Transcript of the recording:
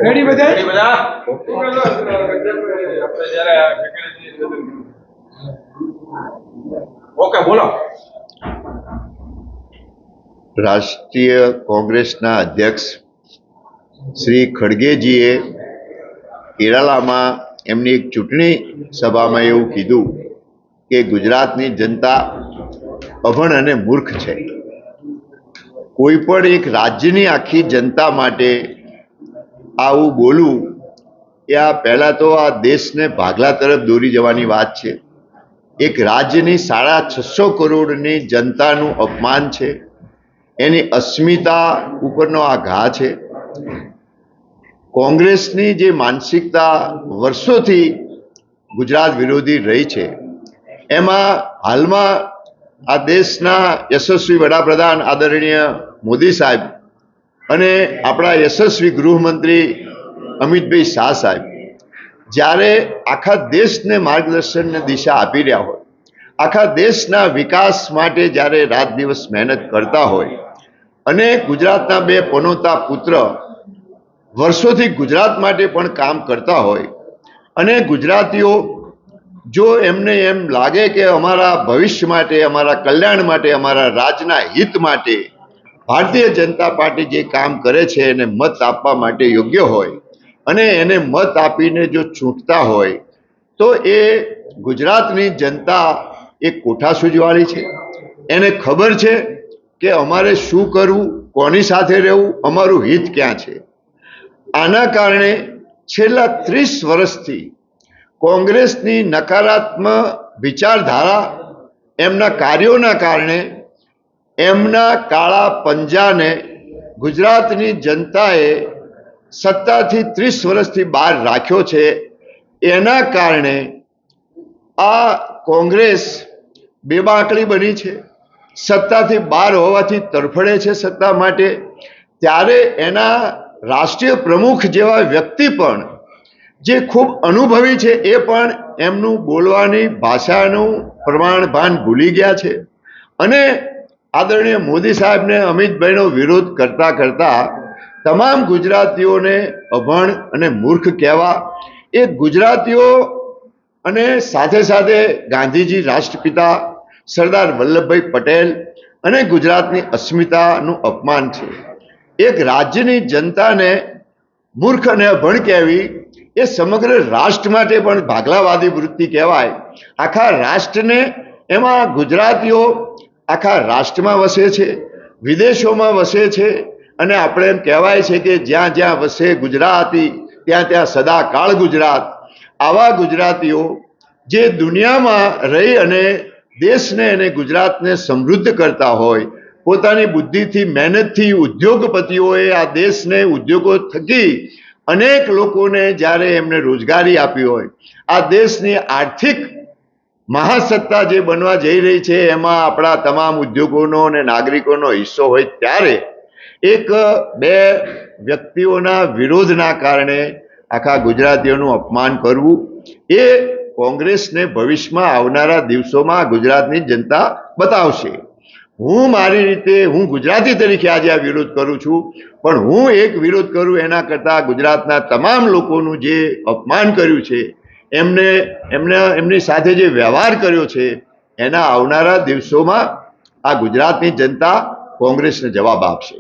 Ready બધા okay બોલો। રાષ્ટ્રીય કોંગ્રેસના અધ્યક્ષ શ્રી ખડગેજીએ કેરાલામાં એમની એક ચૂંટણી સભામાં એવું કીધું કે ગુજરાતની જનતા અભણ અને મૂર્ખ છે। કોઈ પણ એક રાજ્યની આખી જનતા માટે આવું બોલવું એ આ પહેલા તો આ દેશને ભાગલા તરફ દોરી જવાની વાત છે। એક રાજ્યની 650 કરોડની જનતાનું અપમાન છે, એની અસ્મિતા ઉપરનો આ ઘા છે। કોંગ્રેસની જે માનસિકતા વર્ષોથી ગુજરાત વિરોધી રહી છે, એમાં હાલમાં આ દેશના યશસ્વી વડાપ્રધાન આદરણીય મોદી સાહેબ અને આપણા યશસ્વી ગૃહમંત્રી અમિતભાઈ શાહ સાહેબ જ્યારે આખા દેશને માર્ગદર્શન ને દિશા આપી રહ્યા હોય, આખા દેશના વિકાસ માટે જ્યારે રાત દિવસ મહેનત કરતા હોય અને ગુજરાતના બે પનોતા પુત્ર વર્ષોથી ગુજરાત માટે પણ કામ કરતા હોય અને ગુજરાતીઓ જો એમને એમ લાગે કે અમારા ભવિષ્ય માટે, અમારા કલ્યાણ માટે, અમારા રાજના હિત માટે ભારતીય જનતા પાર્ટી જે કામ કરે છે એને મત આપવા માટે યોગ્ય હોય અને એને મત આપીને જો ચૂંટતા હોય તો એ ગુજરાતની જનતા એક કોઠાસૂઝવાળી છે। એને ખબર છે કે અમારે શું કરવું, કોની સાથે રહેવું, અમારું હિત ક્યાં છે। આના કારણે છેલ્લા 30 વર્ષથી કોંગ્રેસની નકારાત્મક વિચારધારા, એમના કાર્યોના કારણે એમના કાળા પંજાને ગુજરાતની જનતાએ સત્તાથી 30 વર્ષથી બહાર રાખ્યો છે। એના કારણે આ કોંગ્રેસ બેબાકડી બની છે, સત્તાથી બહાર હોવાથી તરફડે છે સત્તા માટે। ત્યારે એના રાષ્ટ્રીય પ્રમુખ જેવા વ્યક્તિ પણ જે ખૂબ અનુભવી છે એ પણ એમનું બોલવાની ભાષાનું પ્રમાણભાન ભૂલી ગયા છે અને આદરણીય મોદી સાહેબને અમિતભાઈનો વિરોધ કરતા કરતા તમામ ગુજરાતીઓને અભણ અને મૂર્ખ કહેવા, એ ગુજરાતીઓ અને સાથે સાથે ગાંધીજી રાષ્ટ્રપિતા સરદાર વલ્લભભાઈ પટેલ અને ગુજરાતની અસ્મિતાનું અપમાન છે। એક રાજ્યની જનતાને મૂર્ખ અને અભણ કહેવી એ સમગ્ર રાષ્ટ્ર માટે પણ ભાગલાવાદી વૃત્તિ કહેવાય। આખા રાષ્ટ્રને, એમાં ગુજરાતીઓ આખા રાષ્ટ્રમાં વસે છે, વિદેશોમાં વસે છે અને આપણે એમ કહેવાય છે કે જ્યાં જ્યાં વસે ગુજરાતી ત્યાં ત્યાં સદાકાળ ગુજરાત। આવા ગુજરાતીઓ જે દુનિયામાં રહી અને દેશને અને ગુજરાતને સમૃદ્ધ કરતા હોય, પોતાની બુદ્ધિથી, મહેનતથી ઉદ્યોગપતિઓએ આ દેશને ઉદ્યોગો થકી અનેક લોકોને જ્યારે એમને રોજગારી આપી હોય, આ દેશની આર્થિક મહાસત્તા જે બનવા જઈ રહી છે એમાં આપણા તમામ ઉદ્યોગોનો અને નાગરિકોનો હિસ્સો હોય, ત્યારે એક બે વ્યક્તિઓના વિરોધના કારણે આખા ગુજરાતીઓનું અપમાન કરવું એ કોંગ્રેસને ભવિષ્યમાં આવનારા દિવસોમાં ગુજરાતની જનતા બતાવશે। હું મારી રીતે, હું ગુજરાતી તરીકે આજે આ વિરોધ કરું છું, પણ હું એક વિરોધ કરું એના કરતાં ગુજરાતના તમામ લોકોનું જે અપમાન કર્યું છે, એમની સાથે જે વ્યવહાર કર્યો છે, એના આવનારા દિવસોમાં આ ગુજરાતની જનતા કોંગ્રેસને જવાબ આપશે।